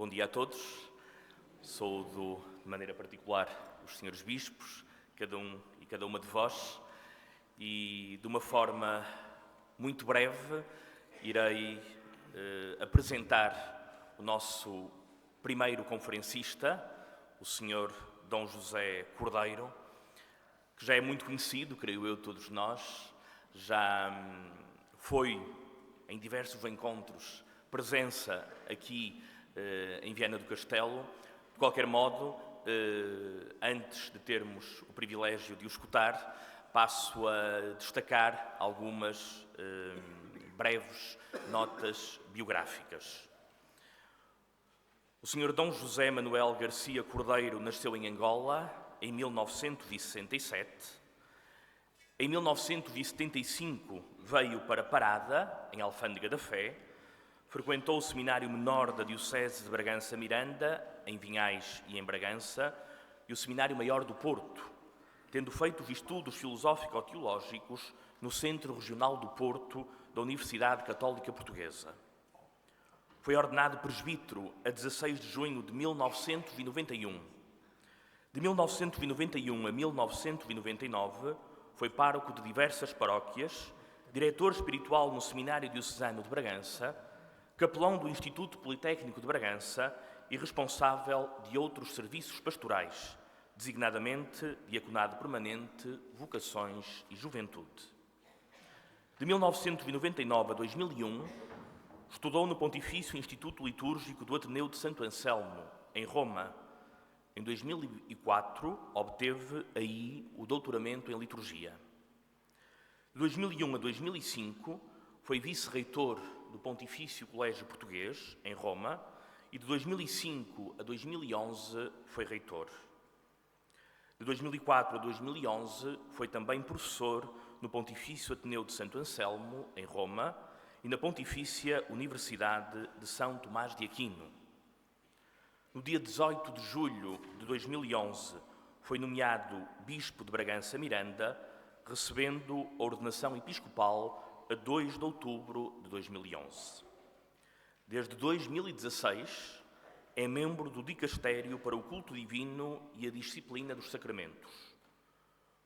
Bom dia a todos. Saúdo de maneira particular os senhores bispos, cada um e cada uma de vós, e de uma forma muito breve irei apresentar o nosso primeiro conferencista, o senhor Dom José Cordeiro, que já é muito conhecido, creio eu, todos nós, já foi em diversos encontros presença aqui em Viana do Castelo. De qualquer modo, antes de termos o privilégio de o escutar, passo a destacar algumas breves notas biográficas. O Sr. Dom José Manuel Garcia Cordeiro nasceu em Angola em 1967. Em 1975 veio para Parada, em Alfândega da Fé, frequentou o Seminário Menor da Diocese de Bragança-Miranda, em Vinhais e em Bragança, e o Seminário Maior do Porto, tendo feito os estudos filosófico-teológicos no Centro Regional do Porto da Universidade Católica Portuguesa. Foi ordenado presbítero a 16 de junho de 1991. De 1991 a 1999, foi pároco de diversas paróquias, diretor espiritual no Seminário Diocesano de Bragança, capelão do Instituto Politécnico de Bragança e responsável de outros serviços pastorais, designadamente Diaconado Permanente, Vocações e Juventude. De 1999 a 2001, estudou no Pontifício Instituto Litúrgico do Ateneu de Santo Anselmo, em Roma. Em 2004, obteve aí o doutoramento em Liturgia. De 2001 a 2005, foi vice-reitor do Pontifício Colégio Português, em Roma, e de 2005 a 2011 foi reitor. De 2004 a 2011 foi também professor no Pontifício Ateneu de Santo Anselmo, em Roma, e na Pontifícia Universidade de São Tomás de Aquino. No dia 18 de julho de 2011 foi nomeado Bispo de Bragança-Miranda, recebendo a ordenação episcopal a 2 de outubro de 2011. Desde 2016, é membro do Dicastério para o Culto Divino e a Disciplina dos Sacramentos.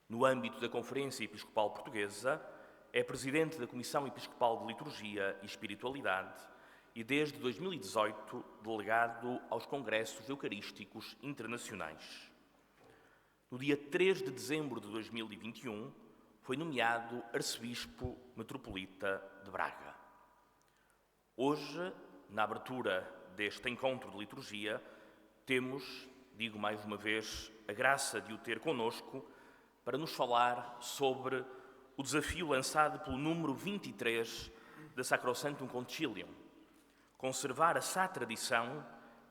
No âmbito da Conferência Episcopal Portuguesa, é presidente da Comissão Episcopal de Liturgia e Espiritualidade e, desde 2018, delegado aos Congressos Eucarísticos Internacionais. No dia 3 de dezembro de 2021, foi nomeado Arcebispo Metropolita de Braga. Hoje, na abertura deste encontro de liturgia, temos, digo mais uma vez, a graça de o ter conosco para nos falar sobre o desafio lançado pelo número 23 da Sacrosanctum Concilium: conservar a sã tradição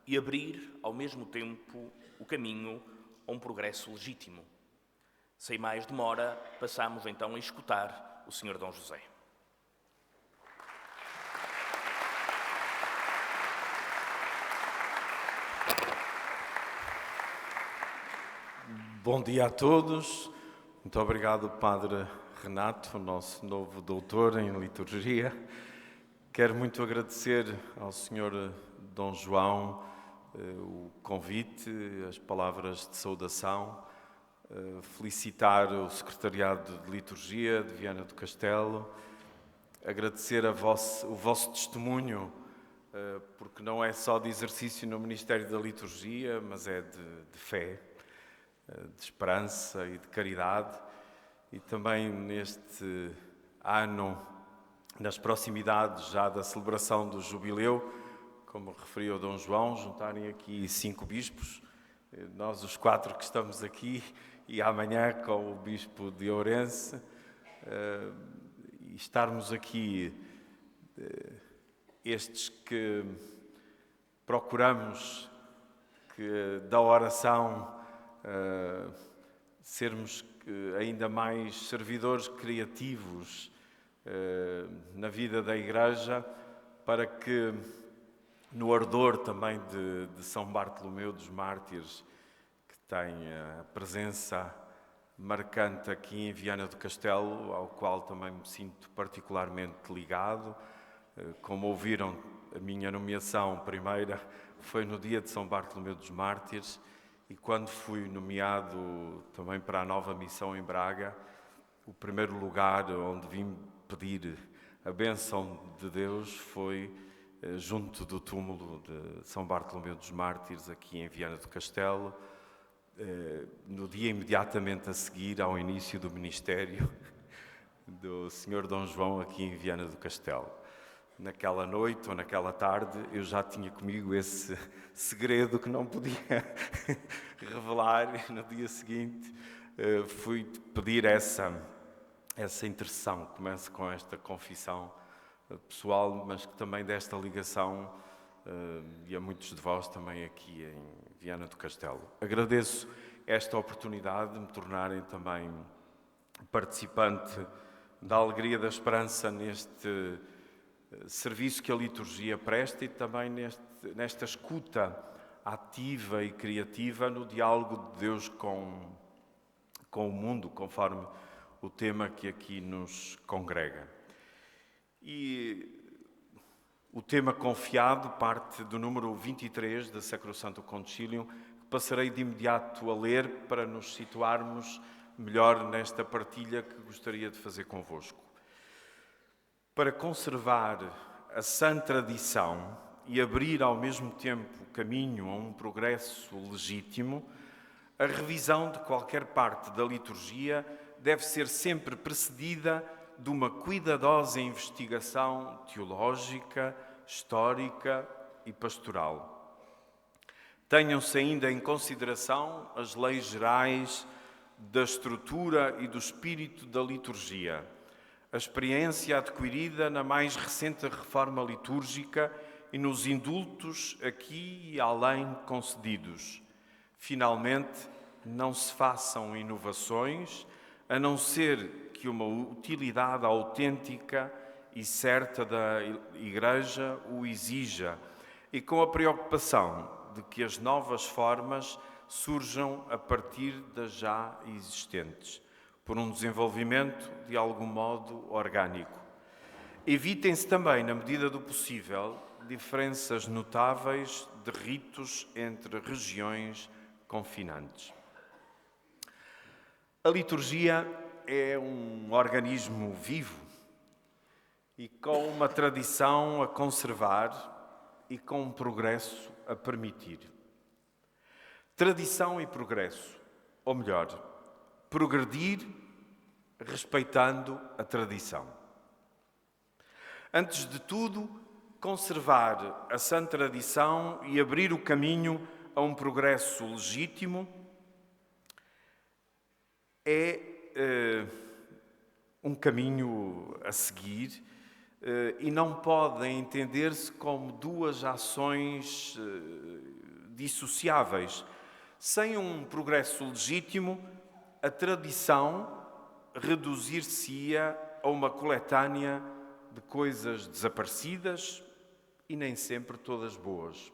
e abrir, ao mesmo tempo, o caminho a um progresso legítimo. Sem mais demora, passamos então a escutar o Sr. Dom José. Bom dia a todos. Muito obrigado, Padre Renato, nosso novo doutor em liturgia. Quero muito agradecer ao Sr. Dom João o convite, as palavras de saudação, felicitar o Secretariado de Liturgia de Viana do Castelo, agradecer o vosso testemunho, porque não é só de exercício no Ministério da Liturgia, mas é de fé, de esperança e de caridade. E também neste ano, nas proximidades já da celebração do Jubileu, como referiu o Dom João, juntarem aqui 5 bispos, nós os 4 que estamos aqui, e amanhã com o Bispo de Ourense, e estarmos aqui, estes que procuramos que da oração sermos ainda mais servidores criativos na vida da Igreja, para que no ardor também de São Bartolomeu dos Mártires, que tem a presença marcante aqui em Viana do Castelo, ao qual também me sinto particularmente ligado. Como ouviram, a minha nomeação primeira foi no dia de São Bartolomeu dos Mártires, e quando fui nomeado também para a nova missão em Braga, o primeiro lugar onde vim pedir a bênção de Deus foi junto do túmulo de São Bartolomeu dos Mártires, aqui em Viana do Castelo, no dia imediatamente a seguir ao início do ministério do Sr. Dom João aqui em Viana do Castelo. Naquela noite ou naquela tarde eu já tinha comigo esse segredo que não podia revelar, e no dia seguinte fui pedir essa intercessão. Começo com esta confissão pessoal, mas que também desta ligação e a muitos de vós também aqui em Viana do Castelo. Agradeço esta oportunidade de me tornarem também participante da alegria da esperança neste serviço que a liturgia presta e também nesta escuta ativa e criativa no diálogo de Deus com o mundo, conforme o tema que aqui nos congrega. E o tema confiado parte do número 23 da Sacrosanto Concilium, que passarei de imediato a ler para nos situarmos melhor nesta partilha que gostaria de fazer convosco. Para conservar a sã tradição e abrir ao mesmo tempo caminho a um progresso legítimo, a revisão de qualquer parte da liturgia deve ser sempre precedida de uma cuidadosa investigação teológica, histórica e pastoral. Tenham-se ainda em consideração as leis gerais da estrutura e do espírito da liturgia, a experiência adquirida na mais recente reforma litúrgica e nos indultos aqui e além concedidos. Finalmente, não se façam inovações, a não ser que uma utilidade autêntica e certa da Igreja o exija, e com a preocupação de que as novas formas surjam a partir das já existentes, por um desenvolvimento de algum modo orgânico. Evitem-se também, na medida do possível, diferenças notáveis de ritos entre regiões confinantes. A liturgia é um organismo vivo e com uma tradição a conservar e com um progresso a permitir. Tradição e progresso, ou melhor, progredir respeitando a tradição. Antes de tudo, conservar a sã tradição e abrir o caminho a um progresso legítimo é um caminho a seguir e não pode entender-se como duas ações dissociáveis. Sem um progresso legítimo, a tradição reduzir-se-ia a uma coletânea de coisas desaparecidas e nem sempre todas boas.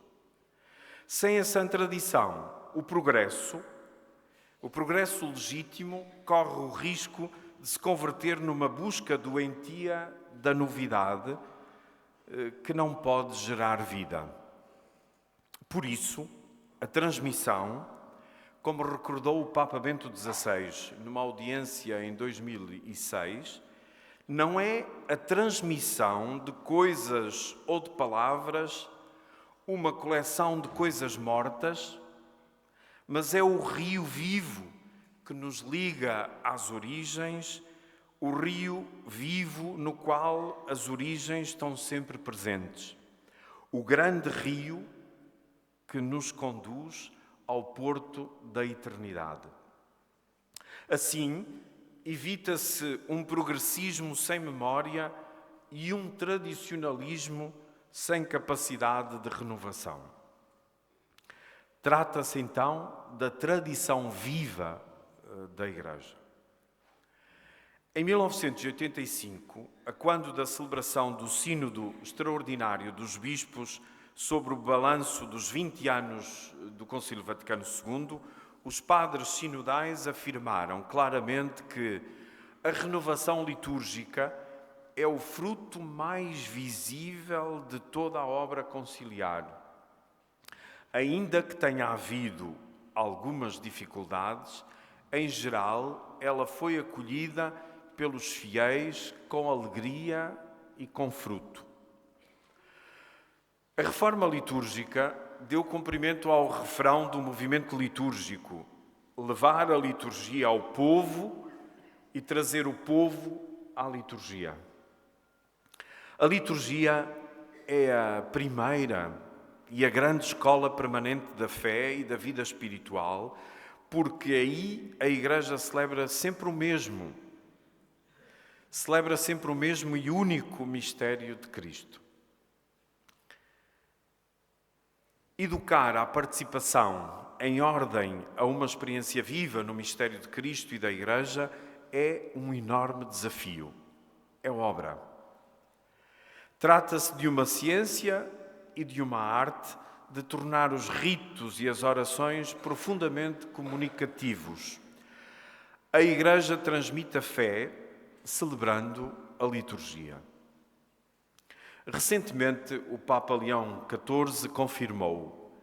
Sem a sã tradição, o progresso legítimo corre o risco de se converter numa busca doentia da novidade que não pode gerar vida. Por isso, a transmissão, como recordou o Papa Bento XVI numa audiência em 2006, não é a transmissão de coisas ou de palavras, uma coleção de coisas mortas, mas é o rio vivo que nos liga às origens, o rio vivo no qual as origens estão sempre presentes. O grande rio que nos conduz ao porto da eternidade. Assim, evita-se um progressismo sem memória e um tradicionalismo sem capacidade de renovação. Trata-se, então, da tradição viva da Igreja. Em 1985, a quando da celebração do Sínodo Extraordinário dos Bispos sobre o balanço dos 20 anos do Concílio Vaticano II, os padres sinodais afirmaram claramente que a renovação litúrgica é o fruto mais visível de toda a obra conciliar. Ainda que tenha havido algumas dificuldades, em geral, ela foi acolhida pelos fiéis com alegria e com fruto. A reforma litúrgica deu cumprimento ao refrão do movimento litúrgico: levar a liturgia ao povo e trazer o povo à liturgia. A liturgia é a primeira e a grande escola permanente da fé e da vida espiritual, porque aí a Igreja celebra sempre o mesmo. Celebra sempre o mesmo e único mistério de Cristo. Educar à participação em ordem a uma experiência viva no mistério de Cristo e da Igreja é um enorme desafio. É obra. Trata-se de uma ciência e de uma arte de tornar os ritos e as orações profundamente comunicativos. A Igreja transmite a fé celebrando a liturgia. Recentemente, o Papa Leão XIV confirmou: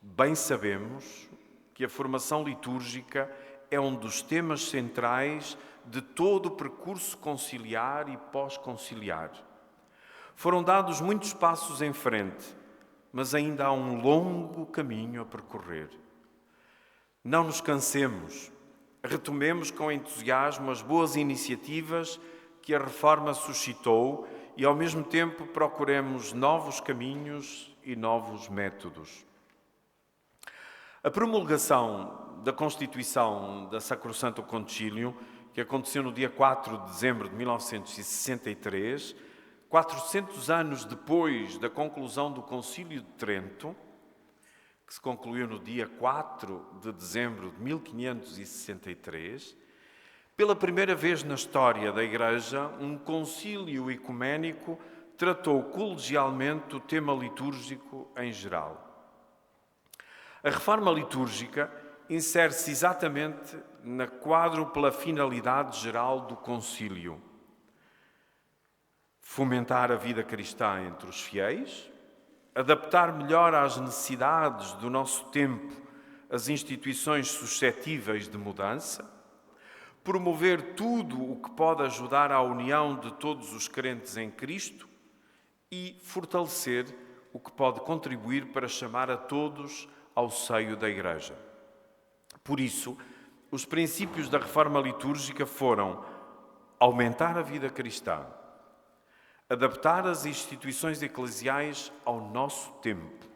bem sabemos que a formação litúrgica é um dos temas centrais de todo o percurso conciliar e pós-conciliar. Foram dados muitos passos em frente, mas ainda há um longo caminho a percorrer. Não nos cansemos, retomemos com entusiasmo as boas iniciativas que a reforma suscitou e, ao mesmo tempo, procuremos novos caminhos e novos métodos. A promulgação da Constituição da Sacrosanto Concílio, que aconteceu no dia 4 de dezembro de 1963, 400 anos depois da conclusão do Concílio de Trento, que se concluiu no dia 4 de dezembro de 1563, pela primeira vez na história da Igreja, um concílio ecuménico tratou colegialmente o tema litúrgico em geral. A reforma litúrgica insere-se exatamente na quádrupla finalidade geral do concílio: fomentar a vida cristã entre os fiéis, adaptar melhor às necessidades do nosso tempo as instituições suscetíveis de mudança, promover tudo o que pode ajudar à união de todos os crentes em Cristo e fortalecer o que pode contribuir para chamar a todos ao seio da Igreja. Por isso, os princípios da reforma litúrgica foram aumentar a vida cristã, adaptar as instituições eclesiais ao nosso tempo,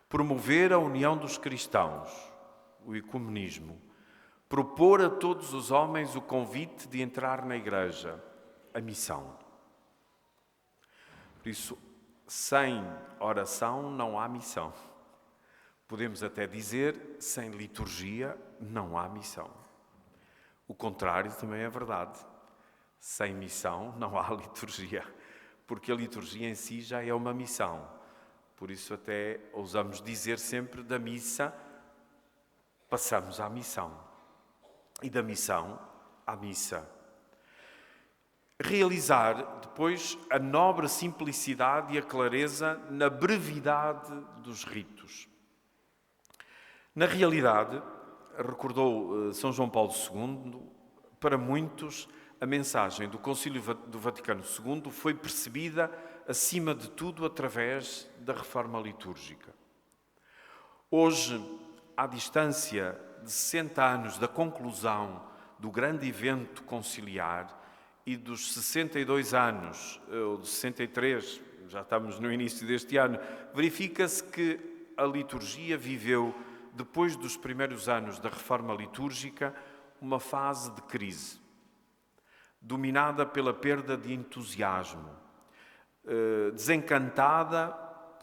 promover a união dos cristãos, o ecumenismo, propor a todos os homens o convite de entrar na Igreja, a missão. Por isso, sem oração não há missão. Podemos até dizer, sem liturgia não há missão. O contrário também é verdade. Sem missão não há liturgia, porque a liturgia em si já é uma missão. Por isso até ousamos dizer sempre: da missa passamos à missão e da missão à missa. Realizar depois a nobre simplicidade e a clareza na brevidade dos ritos. Na realidade, recordou São João Paulo II, para muitos a mensagem do Concílio do Vaticano II foi percebida, acima de tudo, através da reforma litúrgica. Hoje, à distância de 60 anos da conclusão do grande evento conciliar e dos 62 anos, ou de 63, já estamos no início deste ano, verifica-se que a liturgia viveu, depois dos primeiros anos da reforma litúrgica, uma fase de crise, dominada pela perda de entusiasmo, desencantada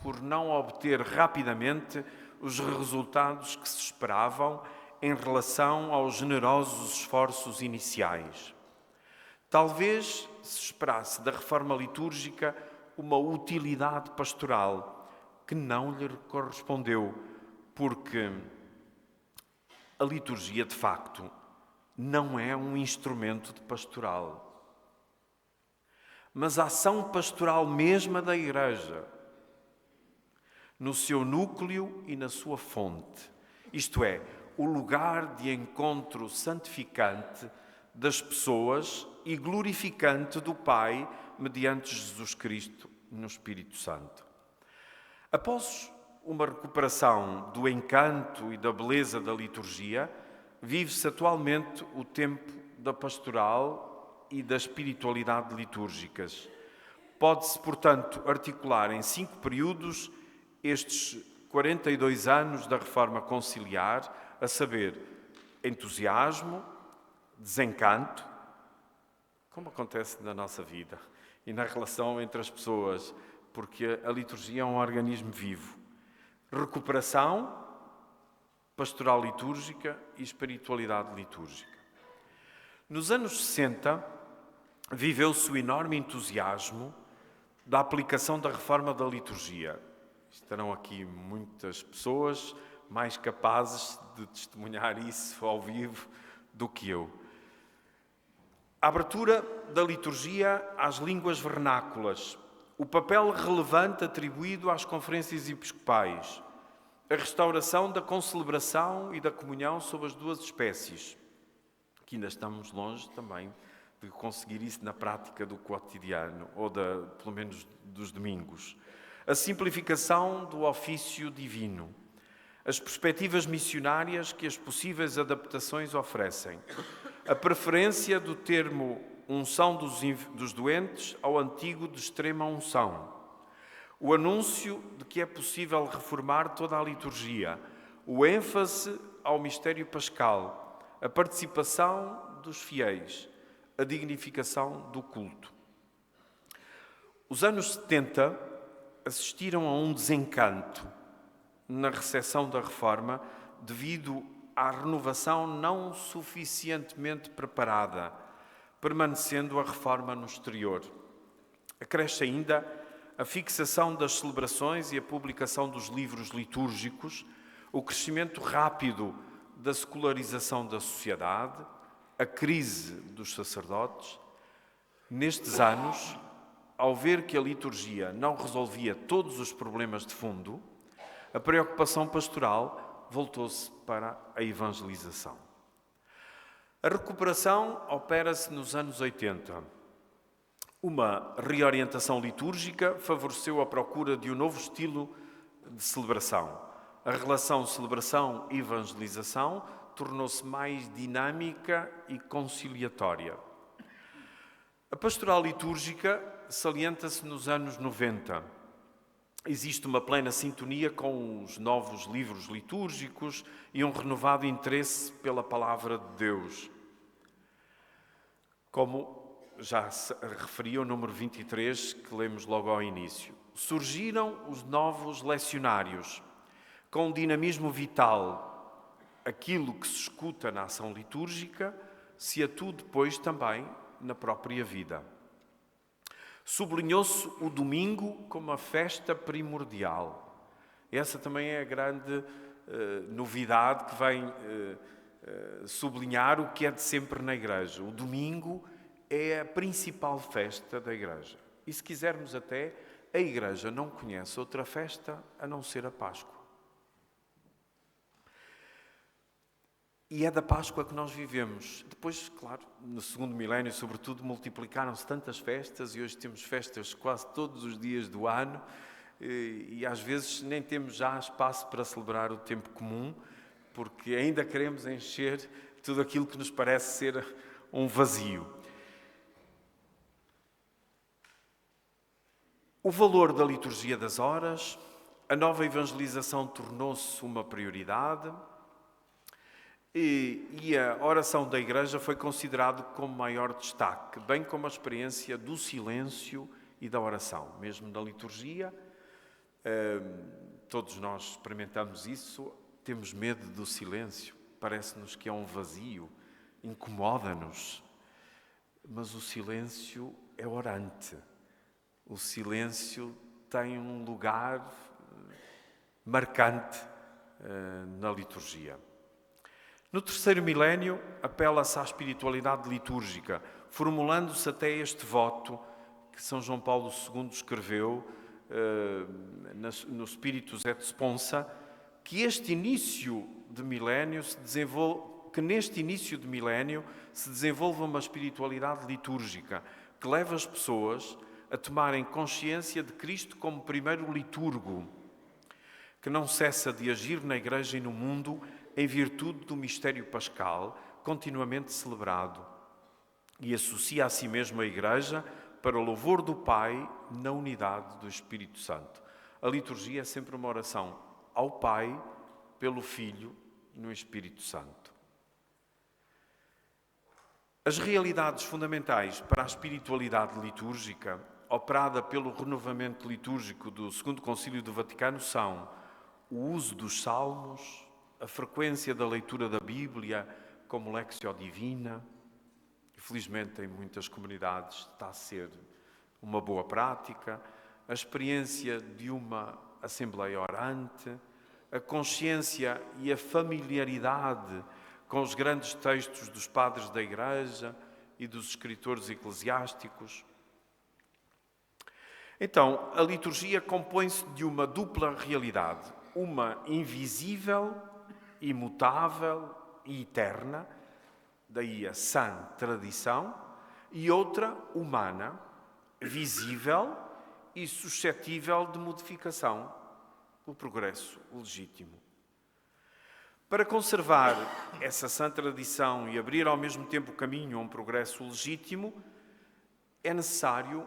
por não obter rapidamente os resultados que se esperavam em relação aos generosos esforços iniciais. Talvez se esperasse da reforma litúrgica uma utilidade pastoral que não lhe correspondeu, porque a liturgia, de facto, não é um instrumento de pastoral, mas a ação pastoral mesma da Igreja. no seu núcleo e na sua fonte, isto é, o lugar de encontro santificante das pessoas e glorificante do Pai mediante Jesus Cristo no Espírito Santo. Após uma recuperação do encanto e da beleza da liturgia, vive-se atualmente o tempo da pastoral e da espiritualidade litúrgicas. Pode-se, portanto, articular em 5 períodos estes 42 anos da Reforma Conciliar, a saber, entusiasmo, desencanto, como acontece na nossa vida e na relação entre as pessoas, porque a liturgia é um organismo vivo. Recuperação, pastoral litúrgica e espiritualidade litúrgica. Nos anos 60, viveu-se o enorme entusiasmo da aplicação da reforma da liturgia. Estarão aqui muitas pessoas mais capazes de testemunhar isso ao vivo do que eu. A abertura da liturgia às línguas vernáculas, o papel relevante atribuído às conferências episcopais, a restauração da concelebração e da comunhão sob as 2 espécies, que ainda estamos longe também de conseguir isso na prática do cotidiano, ou pelo menos dos domingos. A simplificação do ofício divino, as perspectivas missionárias que as possíveis adaptações oferecem, a preferência do termo unção dos doentes ao antigo de extrema unção, o anúncio de que é possível reformar toda a liturgia, o ênfase ao mistério pascal, a participação dos fiéis, a dignificação do culto. Os anos 70 assistiram a um desencanto na recepção da reforma devido à renovação não suficientemente preparada, permanecendo a reforma no exterior. Acresce ainda a fixação das celebrações e a publicação dos livros litúrgicos, o crescimento rápido da secularização da sociedade, a crise dos sacerdotes. Nestes anos, ao ver que a liturgia não resolvia todos os problemas de fundo, a preocupação pastoral voltou-se para a evangelização. A recuperação opera-se nos anos 80. Uma reorientação litúrgica favoreceu a procura de um novo estilo de celebração. A relação celebração-evangelização tornou-se mais dinâmica e conciliatória. A pastoral litúrgica salienta-se nos anos 90. Existe uma plena sintonia com os novos livros litúrgicos e um renovado interesse pela palavra de Deus. Como já se referia o número 23, que lemos logo ao início. Surgiram os novos lecionários, com um dinamismo vital. Aquilo que se escuta na ação litúrgica se atua depois também na própria vida. Sublinhou-se o domingo como a festa primordial. Essa também é a grande novidade que vem sublinhar o que é de sempre na Igreja. O domingo é a principal festa da Igreja. E se quisermos até, a Igreja não conhece outra festa a não ser a Páscoa. E é da Páscoa que nós vivemos. Depois, claro, no segundo milénio, sobretudo, multiplicaram-se tantas festas e hoje temos festas quase todos os dias do ano e às vezes nem temos já espaço para celebrar o tempo comum, porque ainda queremos encher tudo aquilo que nos parece ser um vazio. O valor da liturgia das horas, a nova evangelização tornou-se uma prioridade e a oração da Igreja foi considerado como maior destaque, bem como a experiência do silêncio e da oração. Mesmo na liturgia, todos nós experimentamos isso, temos medo do silêncio, parece-nos que é um vazio, incomoda-nos. Mas o silêncio é orante. O silêncio tem um lugar marcante na liturgia. No terceiro milénio, apela-se à espiritualidade litúrgica, formulando-se até este voto que São João Paulo II escreveu no Spiritus et Sponsa, que neste início de milénio se desenvolva uma espiritualidade litúrgica que leva as pessoas a tomarem consciência de Cristo como primeiro liturgo, que não cessa de agir na Igreja e no mundo em virtude do mistério pascal, continuamente celebrado, e associa a si mesmo a Igreja para o louvor do Pai na unidade do Espírito Santo. A liturgia é sempre uma oração ao Pai, pelo Filho, no Espírito Santo. As realidades fundamentais para a espiritualidade litúrgica, operada pelo renovamento litúrgico do Segundo Concílio do Vaticano, são o uso dos salmos, a frequência da leitura da Bíblia como Lectio Divina. Felizmente, em muitas comunidades está a ser uma boa prática, a experiência de uma Assembleia Orante, a consciência e a familiaridade com os grandes textos dos padres da Igreja e dos escritores eclesiásticos. Então, a liturgia compõe-se de uma dupla realidade, uma invisível, imutável e eterna, daí a sã tradição, e outra humana, visível e suscetível de modificação, o progresso legítimo. Para conservar essa sã tradição e abrir ao mesmo tempo o caminho a um progresso legítimo, é necessário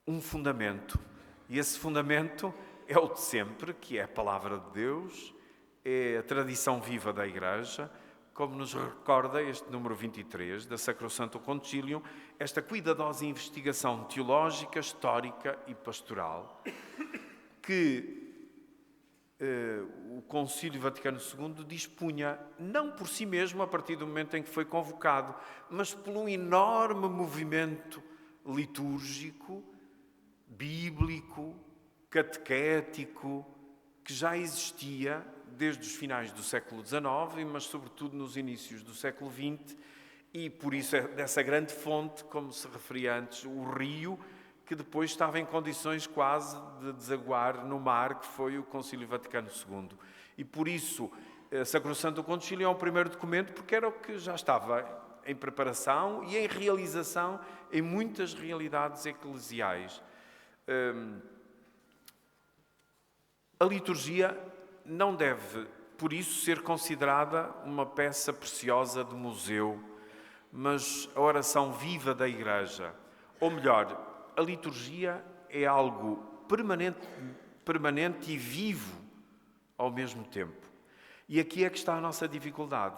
um fundamento. E esse fundamento é o de sempre, que é a Palavra de Deus, é a tradição viva da Igreja, como nos recorda este número 23 da Sacrosanto Concilium, esta cuidadosa investigação teológica, histórica e pastoral, que o Concílio Vaticano II dispunha, não por si mesmo, a partir do momento em que foi convocado, mas por um enorme movimento litúrgico, bíblico, catequético, que já existia desde os finais do século XIX, mas sobretudo nos inícios do século XX, e por isso é dessa grande fonte, como se referia antes, o rio, que depois estava em condições quase de desaguar no mar, que foi o Concílio Vaticano II. E por isso, Sacrosanto Concílio é um primeiro documento, porque era o que já estava em preparação e em realização em muitas realidades eclesiais. A liturgia não deve, por isso, ser considerada uma peça preciosa de museu, mas a oração viva da Igreja. Ou melhor, a liturgia é algo permanente e vivo ao mesmo tempo. E aqui é que está a nossa dificuldade,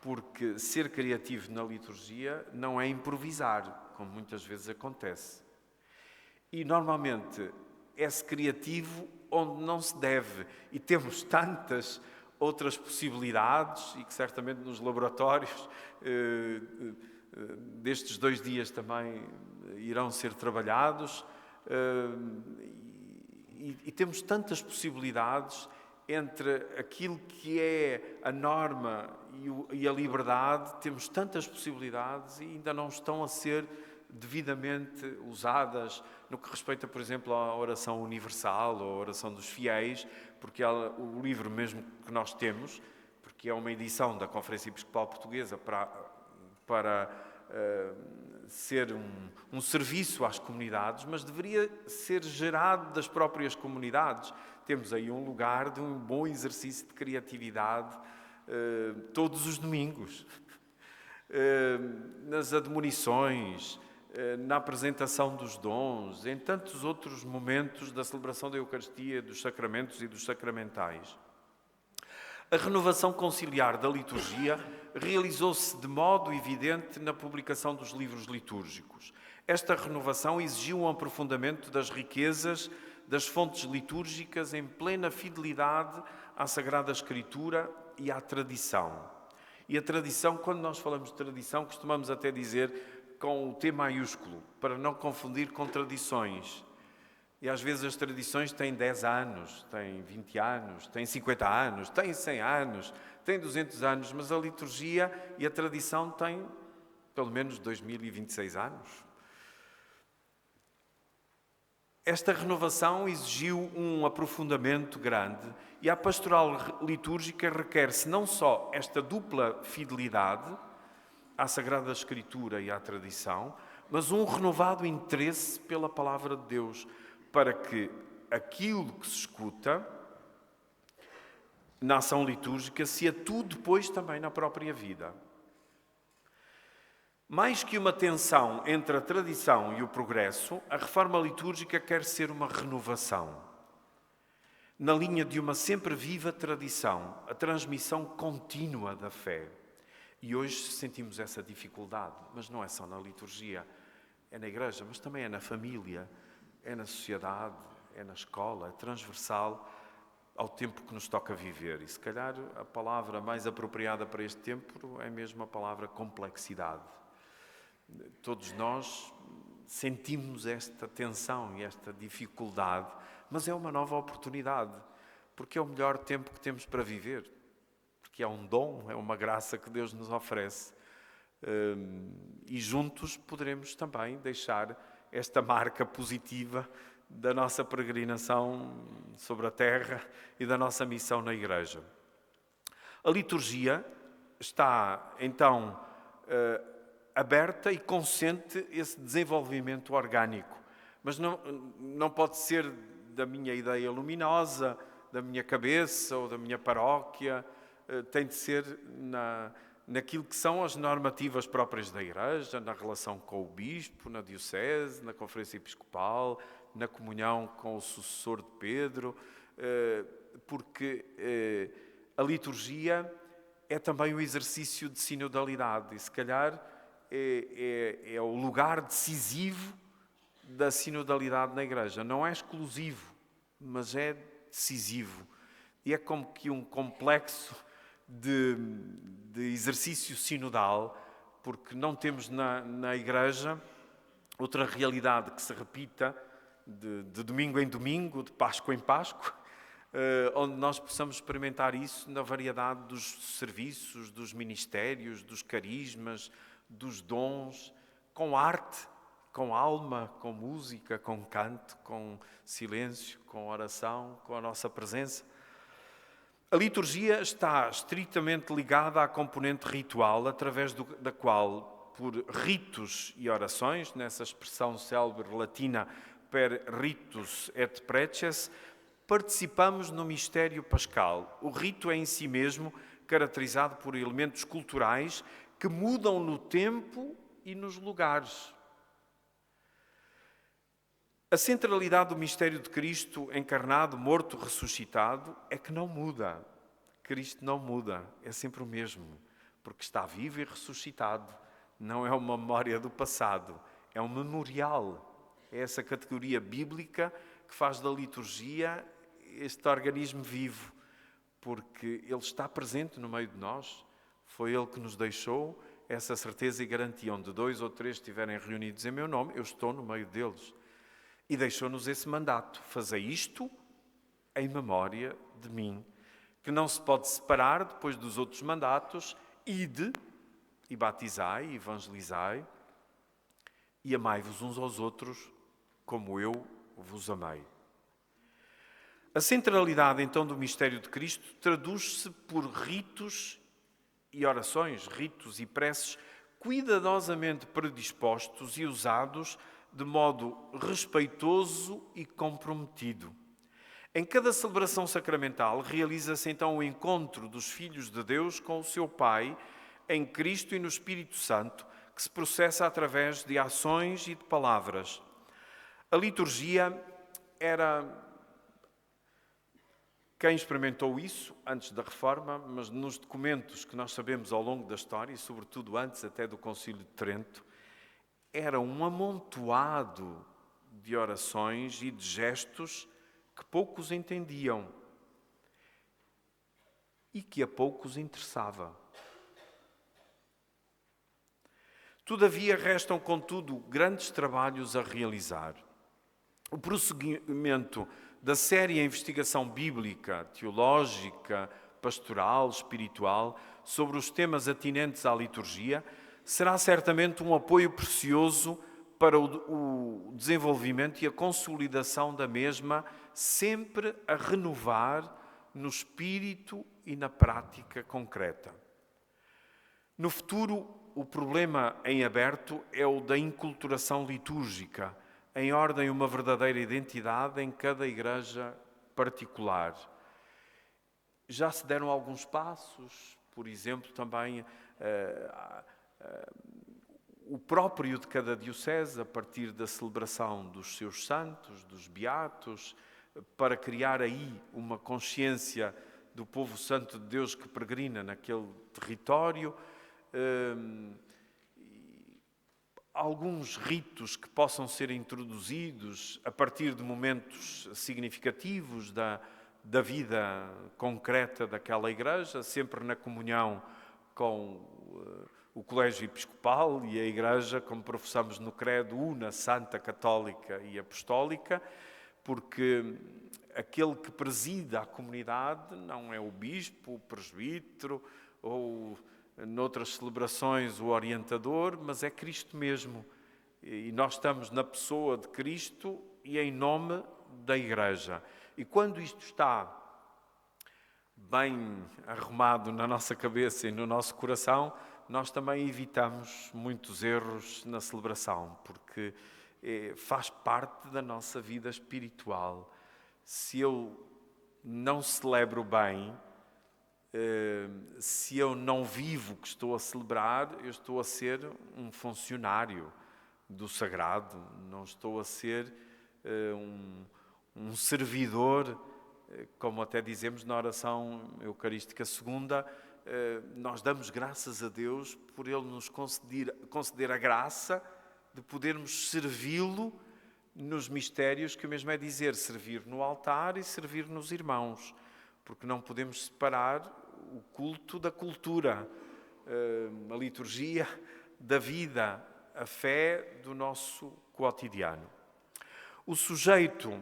porque ser criativo na liturgia não é improvisar, como muitas vezes acontece. E, normalmente, é-se criativo onde não se deve. E temos tantas outras possibilidades, e que certamente nos laboratórios destes 2 dias também irão ser trabalhados. E temos tantas possibilidades entre aquilo que é a norma e a liberdade, temos tantas possibilidades e ainda não estão a ser devidamente usadas no que respeita, por exemplo, à oração universal ou à oração dos fiéis, porque o livro mesmo que nós temos, porque é uma edição da Conferência Episcopal Portuguesa para ser um serviço às comunidades, mas deveria ser gerado das próprias comunidades. Temos aí um lugar de um bom exercício de criatividade todos os domingos, nas admonições, na apresentação dos dons, em tantos outros momentos da celebração da Eucaristia, dos sacramentos e dos sacramentais. A renovação conciliar da liturgia realizou-se de modo evidente na publicação dos livros litúrgicos. Esta renovação exigiu um aprofundamento das riquezas das fontes litúrgicas em plena fidelidade à Sagrada Escritura e à tradição. E a tradição, quando nós falamos de tradição, costumamos até dizer com o T maiúsculo, para não confundir com tradições. E às vezes as tradições têm 10 anos, têm 20 anos, têm 50 anos, têm 100 anos, têm 200 anos, mas a liturgia e a tradição têm pelo menos 2026 anos. esta renovação exigiu um aprofundamento grande e a pastoral litúrgica requer-se não só esta dupla fidelidade à Sagrada Escritura e à tradição, mas um renovado interesse pela Palavra de Deus, para que aquilo que se escuta na ação litúrgica se atue depois também na própria vida. Mais que uma tensão entre a tradição e o progresso, a reforma litúrgica quer ser uma renovação. Na linha de uma sempre viva tradição, a transmissão contínua da fé. E hoje sentimos essa dificuldade, mas não é só na liturgia, é na igreja, mas também é na família, é na sociedade, é na escola, é transversal ao tempo que nos toca viver. E se calhar a palavra mais apropriada para este tempo é mesmo a palavra complexidade. Todos nós sentimos esta tensão e esta dificuldade, mas é uma nova oportunidade, porque é o melhor tempo que temos para viver, porque é um dom, é uma graça que Deus nos oferece. E juntos poderemos também deixar esta marca positiva da nossa peregrinação sobre a terra e da nossa missão na Igreja. A liturgia está, então, aberta e consente esse desenvolvimento orgânico. Mas não pode ser da minha ideia luminosa, da minha cabeça ou da minha paróquia. Tem de ser naquilo que são as normativas próprias da Igreja, na relação com o Bispo, na Diocese, na Conferência Episcopal, na comunhão com o sucessor de Pedro, porque a liturgia é também o exercício de sinodalidade e, se calhar, é o lugar decisivo da sinodalidade na Igreja. Não é exclusivo, mas é decisivo. E é como que um complexo de exercício sinodal, porque não temos na Igreja outra realidade que se repita de domingo em domingo, de Páscoa em Páscoa, onde nós possamos experimentar isso na variedade dos serviços, dos ministérios, dos carismas, dos dons, com arte, com alma, com música, com canto, com silêncio, com oração, com a nossa presença. A liturgia está estritamente ligada à componente ritual, através da qual, por ritos e orações, nessa expressão célebre latina per ritus et preces, participamos no mistério pascal. O rito é em si mesmo caracterizado por elementos culturais que mudam no tempo e nos lugares. A centralidade do mistério de Cristo encarnado, morto, ressuscitado, é que não muda. Cristo não muda, é sempre o mesmo, porque está vivo e ressuscitado. Não é uma memória do passado, é um memorial. É essa categoria bíblica que faz da liturgia este organismo vivo, porque Ele está presente no meio de nós. Foi Ele que nos deixou essa certeza e garantia. Onde 2 ou 3 estiverem reunidos em meu nome, eu estou no meio deles. E deixou-nos esse mandato. Fazei isto em memória de mim. Que não se pode separar depois dos outros mandatos. Ide e batizai, e evangelizai, e amai-vos uns aos outros como eu vos amei. A centralidade, então, do mistério de Cristo traduz-se por ritos e orações, ritos e preces cuidadosamente predispostos e usados de modo respeitoso e comprometido. Em cada celebração sacramental realiza-se então o encontro dos filhos de Deus com o seu Pai em Cristo e no Espírito Santo, que se processa através de ações e de palavras. A liturgia era... Quem experimentou isso antes da Reforma, mas nos documentos que nós sabemos ao longo da história, e sobretudo antes até do Concílio de Trento, era um amontoado de orações e de gestos que poucos entendiam e que a poucos interessava. Todavia, restam, contudo, grandes trabalhos a realizar. O prosseguimento da séria investigação bíblica, teológica, pastoral, espiritual, sobre os temas atinentes à liturgia, será certamente um apoio precioso para o desenvolvimento e a consolidação da mesma, sempre a renovar no espírito e na prática concreta. No futuro, o problema em aberto é o da inculturação litúrgica, em ordem a uma verdadeira identidade em cada igreja particular. Já se deram alguns passos, por exemplo, também o próprio de cada diocese, a partir da celebração dos seus santos, dos beatos, para criar aí uma consciência do povo santo de Deus que peregrina naquele território. Alguns ritos que possam ser introduzidos a partir de momentos significativos da vida concreta daquela igreja, sempre na comunhão com o Colégio Episcopal e a Igreja, como professamos no Credo, una, santa, católica e apostólica, porque aquele que presida a comunidade não é o bispo, o presbítero ou, noutras celebrações, o orientador, mas é Cristo mesmo. E nós estamos na pessoa de Cristo e em nome da Igreja. E quando isto está bem arrumado na nossa cabeça e no nosso coração, nós também evitamos muitos erros na celebração, porque faz parte da nossa vida espiritual. Se eu não celebro bem, se eu não vivo o que estou a celebrar, eu estou a ser um funcionário do sagrado, não estou a ser um servidor, como até dizemos na oração eucarística segunda. Nós damos graças a Deus por Ele nos conceder a graça de podermos servi-lo nos mistérios, que o mesmo é dizer, servir no altar e servir nos irmãos, porque não podemos separar o culto da cultura, a liturgia da vida, a fé do nosso cotidiano. O sujeito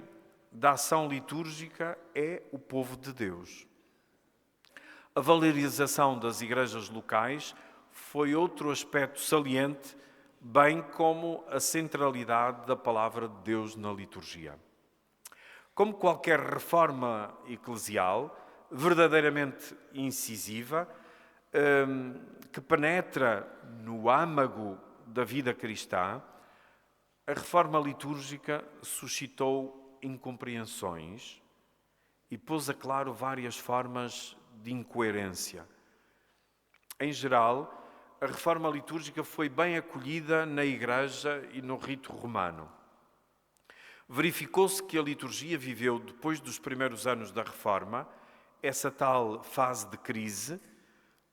da ação litúrgica é o povo de Deus. A valorização das igrejas locais foi outro aspecto saliente, bem como a centralidade da palavra de Deus na liturgia. Como qualquer reforma eclesial, verdadeiramente incisiva, que penetra no âmago da vida cristã, a reforma litúrgica suscitou incompreensões e pôs a claro várias formas de incoerência. Em geral, a reforma litúrgica foi bem acolhida na Igreja e no rito romano. Verificou-se que a liturgia viveu, depois dos primeiros anos da Reforma, essa tal fase de crise,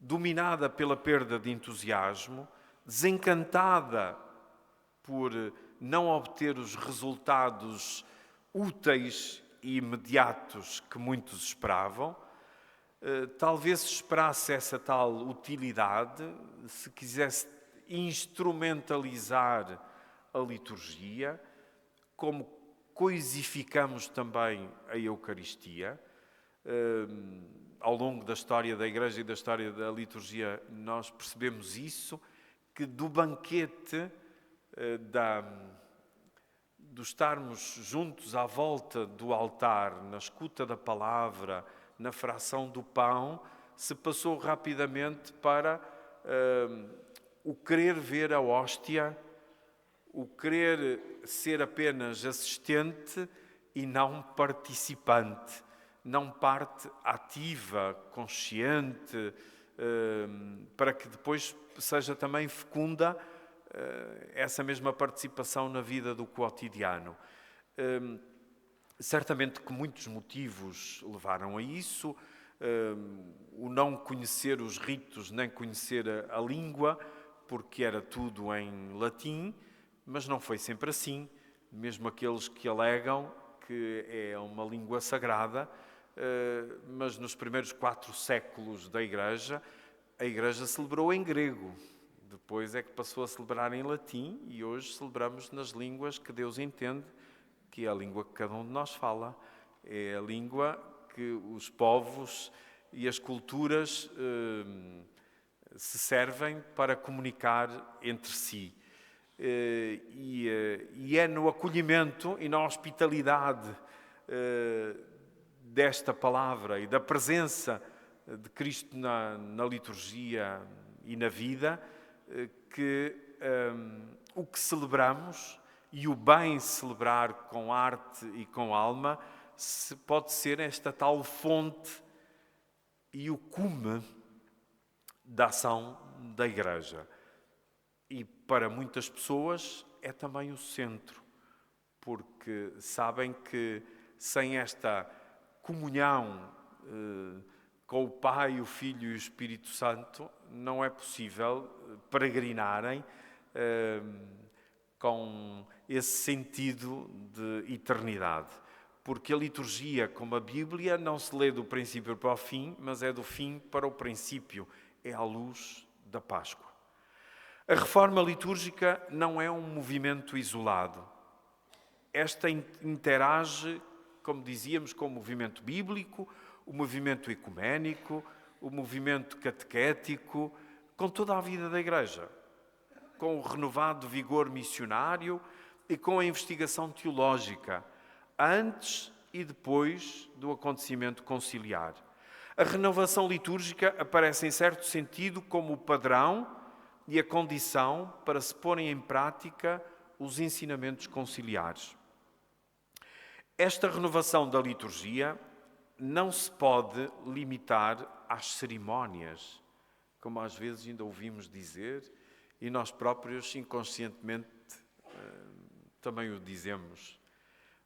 dominada pela perda de entusiasmo, desencantada por não obter os resultados úteis e imediatos que muitos esperavam. Talvez se esperasse essa tal utilidade, se quisesse instrumentalizar a liturgia, como coisificamos também a Eucaristia. Ao longo da história da Igreja e da história da liturgia, nós percebemos isso, que do banquete, do estarmos juntos à volta do altar, na escuta da palavra, na fração do pão, se passou rapidamente para o querer ver a hóstia, o querer ser apenas assistente e não participante, não parte ativa, consciente, para que depois seja também fecunda essa mesma participação na vida do cotidiano. Certamente que muitos motivos levaram a isso, o não conhecer os ritos, nem conhecer a língua, porque era tudo em latim, mas não foi sempre assim. Mesmo aqueles que alegam que é uma língua sagrada, mas nos primeiros 4 séculos da Igreja, a Igreja celebrou em grego. Depois é que passou a celebrar em latim e hoje celebramos nas línguas que Deus entende, que é a língua que cada um de nós fala. É a língua que os povos e as culturas se servem para comunicar entre si. e é no acolhimento e na hospitalidade desta palavra e da presença de Cristo na liturgia e na vida que o que celebramos e o bem celebrar com arte e com alma pode ser esta tal fonte e o cume da ação da Igreja. E para muitas pessoas é também o centro, porque sabem que sem esta comunhão com o Pai, o Filho e o Espírito Santo não é possível peregrinarem com esse sentido de eternidade. Porque a liturgia, como a Bíblia, não se lê do princípio para o fim, mas é do fim para o princípio. É à luz da Páscoa. A reforma litúrgica não é um movimento isolado. Esta interage, como dizíamos, com o movimento bíblico, o movimento ecuménico, o movimento catequético, com toda a vida da Igreja, com o renovado vigor missionário e com a investigação teológica, antes e depois do acontecimento conciliar. A renovação litúrgica aparece, em certo sentido, como o padrão e a condição para se porem em prática os ensinamentos conciliares. Esta renovação da liturgia não se pode limitar às cerimónias, como às vezes ainda ouvimos dizer, e nós próprios inconscientemente também o dizemos.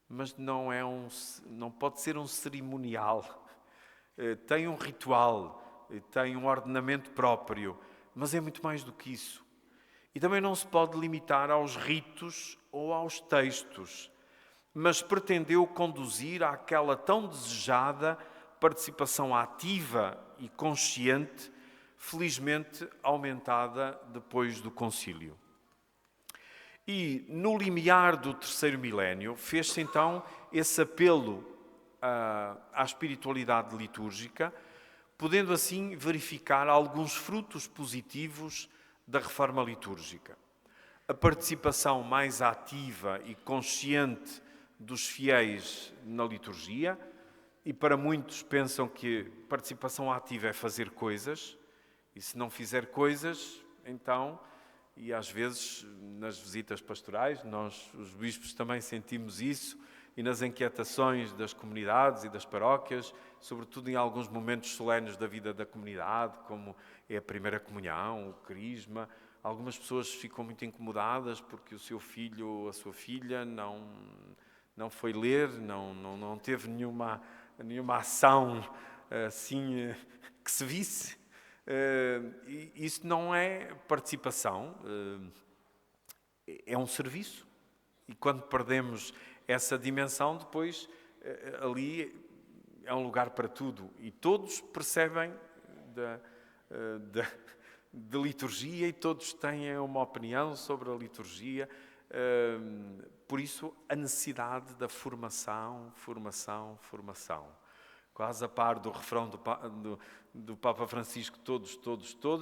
Mas não pode ser um cerimonial. Tem um ritual, tem um ordenamento próprio, mas é muito mais do que isso. E também não se pode limitar aos ritos ou aos textos, mas pretendeu conduzir àquela tão desejada participação ativa e consciente, felizmente aumentada depois do concílio. E no limiar do terceiro milénio fez-se então esse apelo à espiritualidade litúrgica, podendo assim verificar alguns frutos positivos da reforma litúrgica. A participação mais ativa e consciente dos fiéis na liturgia, e para muitos pensam que participação ativa é fazer coisas, e se não fizer coisas, então, e às vezes nas visitas pastorais, nós, os bispos, também sentimos isso, e nas inquietações das comunidades e das paróquias, sobretudo em alguns momentos solenes da vida da comunidade, como é a primeira comunhão, o crisma, algumas pessoas ficam muito incomodadas porque o seu filho ou a sua filha não foi ler, não teve nenhuma ação assim que se visse. Isso não é participação, é um serviço. E quando perdemos essa dimensão, depois ali é um lugar para tudo. E todos percebem de liturgia e todos têm uma opinião sobre a liturgia. Por isso, a necessidade da formação. Quase a par do refrão do Papa Francisco, todos,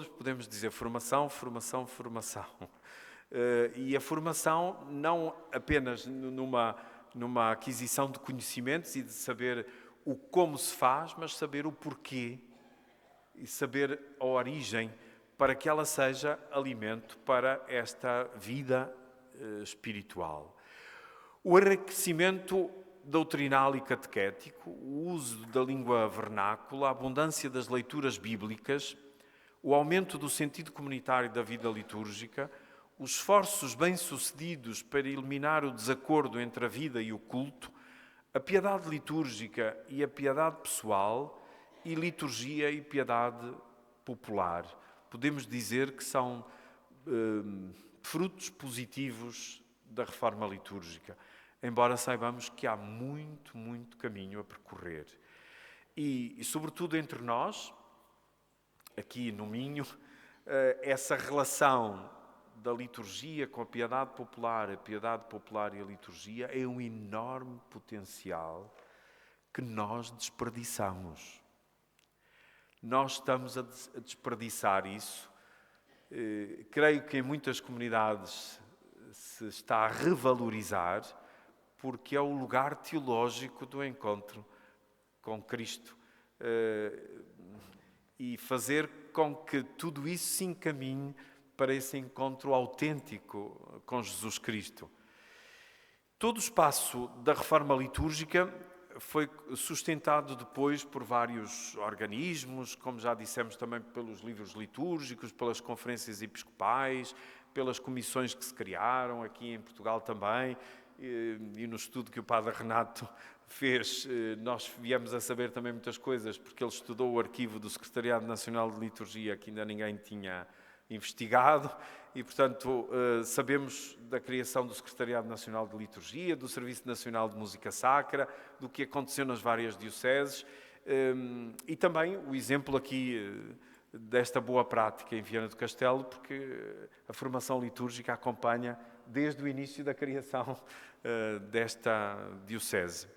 podemos dizer formação. E a formação não apenas numa aquisição de conhecimentos e de saber o como se faz, mas saber o porquê e saber a origem para que ela seja alimento para esta vida espiritual. O enriquecimento doutrinal e catequético, o uso da língua vernácula, a abundância das leituras bíblicas, o aumento do sentido comunitário da vida litúrgica, os esforços bem-sucedidos para eliminar o desacordo entre a vida e o culto, a piedade litúrgica e a piedade pessoal, e liturgia e piedade popular. Podemos dizer que são frutos positivos da reforma litúrgica, embora saibamos que há muito caminho a percorrer. E sobretudo entre nós, aqui no Minho, essa relação da liturgia com a piedade popular e a liturgia é um enorme potencial que nós desperdiçamos. Nós estamos a desperdiçar isso. Creio que em muitas comunidades se está a revalorizar, porque é o lugar teológico do encontro com Cristo. E fazer com que tudo isso se encaminhe para esse encontro autêntico com Jesus Cristo. Todo o espaço da reforma litúrgica foi sustentado depois por vários organismos, como já dissemos também pelos livros litúrgicos, pelas conferências episcopais, pelas comissões que se criaram aqui em Portugal também, e no estudo que o Padre Renato fez, nós viemos a saber também muitas coisas, porque ele estudou o arquivo do Secretariado Nacional de Liturgia, que ainda ninguém tinha investigado, e, portanto, sabemos da criação do Secretariado Nacional de Liturgia, do Serviço Nacional de Música Sacra, do que aconteceu nas várias dioceses, e também o exemplo aqui desta boa prática em Viana do Castelo, porque a formação litúrgica acompanha desde o início da criação desta diocese.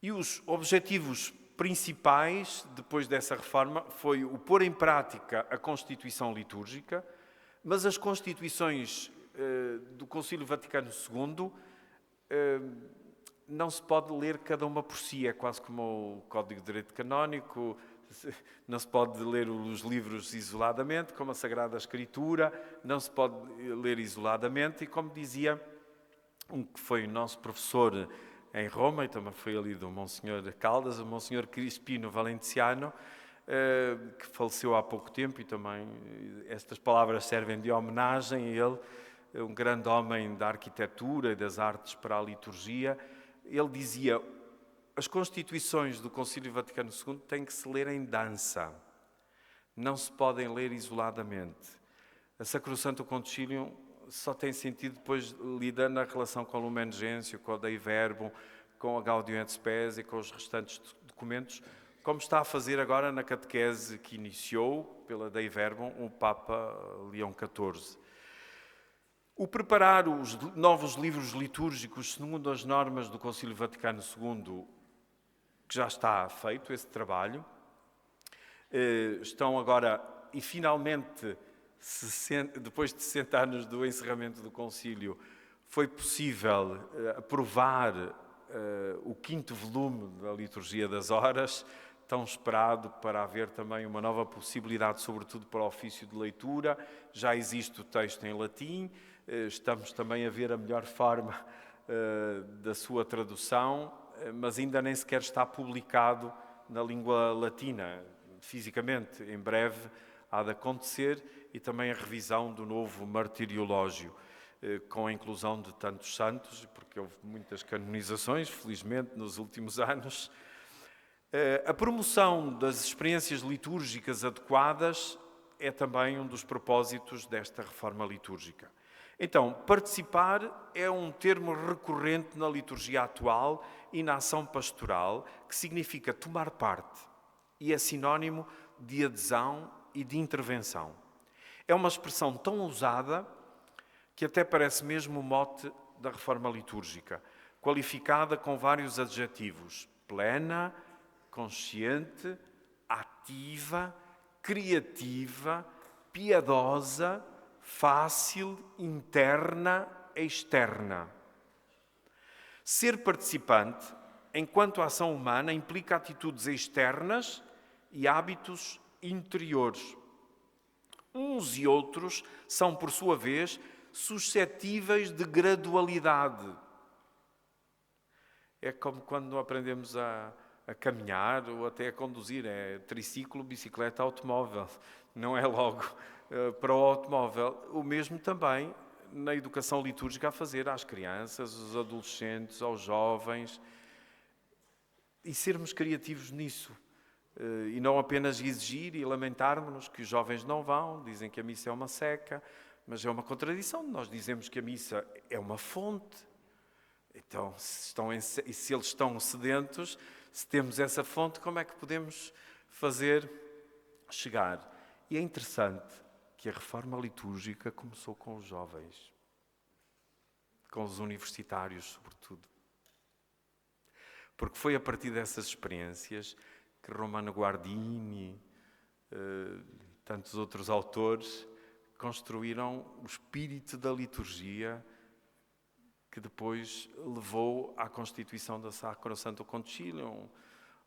E os objetivos principais, depois dessa reforma, foi o pôr em prática a Constituição litúrgica, mas as Constituições do Concílio Vaticano II não se pode ler cada uma por si, é quase como o Código de Direito Canónico, não se pode ler os livros isoladamente, como a Sagrada Escritura, não se pode ler isoladamente, e como dizia um que foi o nosso professor em Roma, e também foi ali do Monsenhor Caldas, o Monsenhor Crispino Valenciano, que faleceu há pouco tempo, e também estas palavras servem de homenagem a ele, um grande homem da arquitetura e das artes para a liturgia. Ele dizia: as Constituições do Concílio Vaticano II têm que se ler em dança, não se podem ler isoladamente. A Sacrosanto Concilium só tem sentido depois lidando na relação com o Lumen Gentium, com o Dei Verbum, com a Gaudium et Spes e com os restantes documentos, como está a fazer agora na catequese que iniciou pela Dei Verbum o Papa Leão XIV. O preparar os novos livros litúrgicos segundo as normas do Concílio Vaticano II, que já está feito esse trabalho, estão agora, e finalmente, depois de 60 anos do encerramento do concílio, foi possível aprovar o 5º volume da Liturgia das Horas, tão esperado, para haver também uma nova possibilidade, sobretudo para o ofício de leitura. Já existe o texto em latim, estamos também a ver a melhor forma da sua tradução, mas ainda nem sequer está publicado na língua latina, fisicamente. Em breve há de acontecer, e também a revisão do novo martiriológio, com a inclusão de tantos santos, porque houve muitas canonizações, felizmente, nos últimos anos. A promoção das experiências litúrgicas adequadas é também um dos propósitos desta reforma litúrgica. Então, participar é um termo recorrente na liturgia atual e na ação pastoral, que significa tomar parte, e é sinónimo de adesão e de intervenção. É uma expressão tão usada que até parece mesmo o mote da reforma litúrgica, qualificada com vários adjetivos: plena, consciente, ativa, criativa, piedosa, fácil, interna, externa. Ser participante, enquanto ação humana, implica atitudes externas e hábitos interiores. Uns e outros são, por sua vez, suscetíveis de gradualidade. É como quando aprendemos a caminhar ou até a conduzir, é triciclo, bicicleta, automóvel, não é logo para o automóvel. O mesmo também na educação litúrgica a fazer às crianças, aos adolescentes, aos jovens, e sermos criativos nisso. E não apenas exigir e lamentarmos-nos que os jovens não vão, dizem que a missa é uma seca, mas é uma contradição. Nós dizemos que a missa é uma fonte. Então, se eles estão sedentos, se temos essa fonte, como é que podemos fazer chegar? E é interessante que a reforma litúrgica começou com os jovens, com os universitários, sobretudo. Porque foi a partir dessas experiências que Romano Guardini, tantos outros autores, construíram o espírito da liturgia que depois levou à constituição da Sacrosanto Concilium,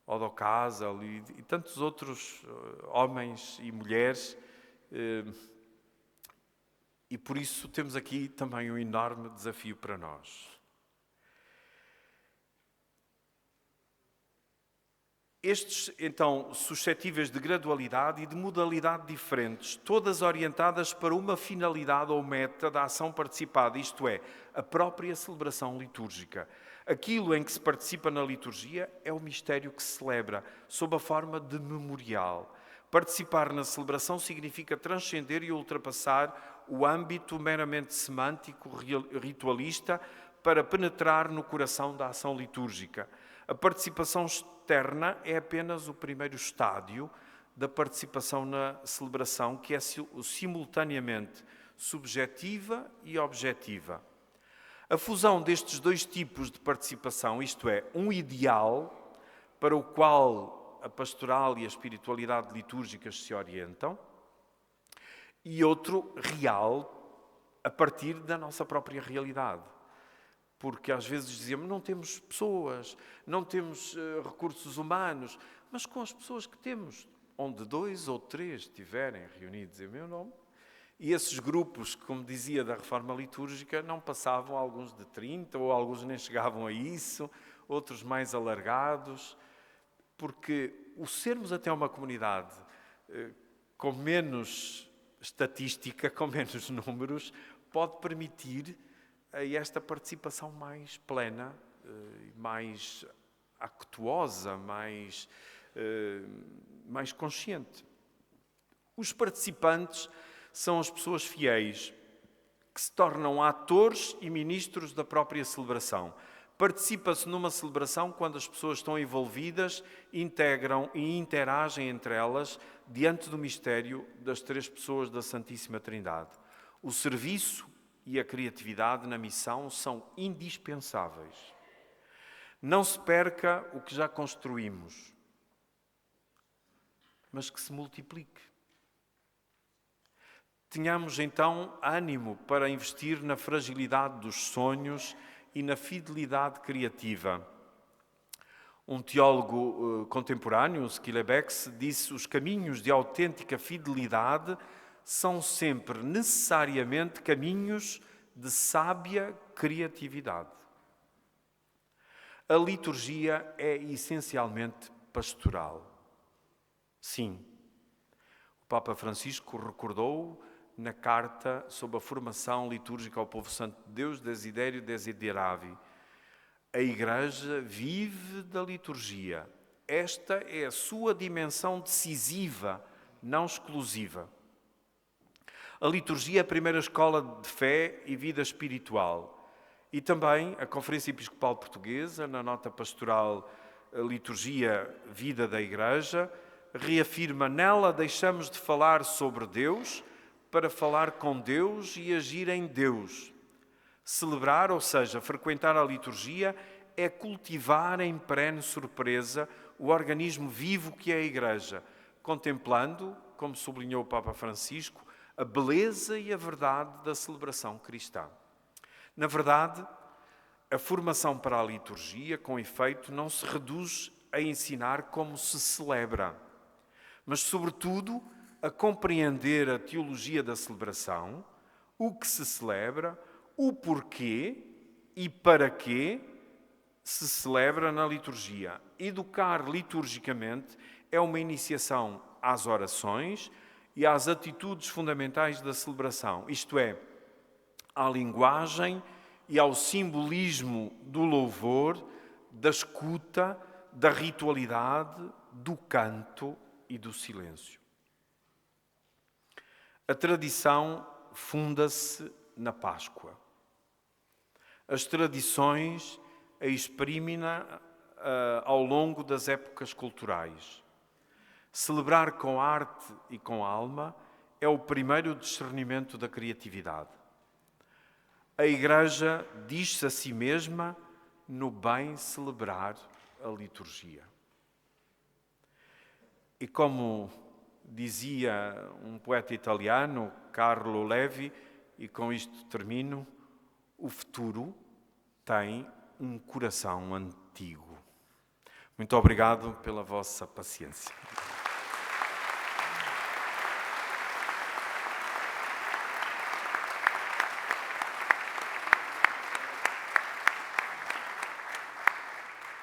Ottocasal e tantos outros homens e mulheres. E por isso temos aqui também um enorme desafio para nós. Estes, então, suscetíveis de gradualidade e de modalidade diferentes, todas orientadas para uma finalidade ou meta da ação participada, isto é, a própria celebração litúrgica. Aquilo em que se participa na liturgia é o mistério que se celebra, sob a forma de memorial. Participar na celebração significa transcender e ultrapassar o âmbito meramente semântico, ritualista, para penetrar no coração da ação litúrgica. A participação externa é apenas o primeiro estádio da participação na celebração, que é simultaneamente subjetiva e objetiva. A fusão destes dois tipos de participação, isto é, um ideal para o qual a pastoral e a espiritualidade litúrgicas se orientam, e outro real a partir da nossa própria realidade. Porque às vezes dizemos, não temos pessoas, não temos recursos humanos, mas com as pessoas que temos, onde 2 ou 3 estiverem reunidos em meu nome, e esses grupos, como dizia, da reforma litúrgica, não passavam alguns de 30, ou alguns nem chegavam a isso, outros mais alargados, porque o sermos até uma comunidade com menos estatística, com menos números, pode permitir a esta participação mais plena, mais actuosa, mais consciente. Os participantes são as pessoas fiéis, que se tornam atores e ministros da própria celebração. Participa-se numa celebração quando as pessoas estão envolvidas, integram e interagem entre elas diante do mistério das 3 pessoas da Santíssima Trindade. O serviço e a criatividade na missão são indispensáveis. Não se perca o que já construímos, mas que se multiplique. Tenhamos então ânimo para investir na fragilidade dos sonhos e na fidelidade criativa. Um teólogo contemporâneo, Schillebeeckx, disse: os caminhos de autêntica fidelidade são sempre necessariamente caminhos de sábia criatividade. A liturgia é essencialmente pastoral. Sim, o Papa Francisco recordou na carta sobre a formação litúrgica ao povo santo de Deus, Desiderio Desideravi. A Igreja vive da liturgia. Esta é a sua dimensão decisiva, não exclusiva. A liturgia é a primeira escola de fé e vida espiritual. E também a Conferência Episcopal Portuguesa, na nota pastoral Liturgia, Vida da Igreja, reafirma: nela deixamos de falar sobre Deus para falar com Deus e agir em Deus. Celebrar, ou seja, frequentar a liturgia, é cultivar em perene surpresa o organismo vivo que é a Igreja, contemplando, como sublinhou o Papa Francisco, a beleza e a verdade da celebração cristã. Na verdade, a formação para a liturgia, com efeito, não se reduz a ensinar como se celebra, mas, sobretudo, a compreender a teologia da celebração, o que se celebra, o porquê e para quê se celebra na liturgia. Educar liturgicamente é uma iniciação às orações e às atitudes fundamentais da celebração, isto é, à linguagem e ao simbolismo do louvor, da escuta, da ritualidade, do canto e do silêncio. A tradição funda-se na Páscoa. As tradições a exprimem-na ao longo das épocas culturais. Celebrar com arte e com alma é o primeiro discernimento da criatividade. A Igreja diz-se a si mesma no bem celebrar a liturgia. E como dizia um poeta italiano, Carlo Levi, e com isto termino: o futuro tem um coração antigo. Muito obrigado pela vossa paciência.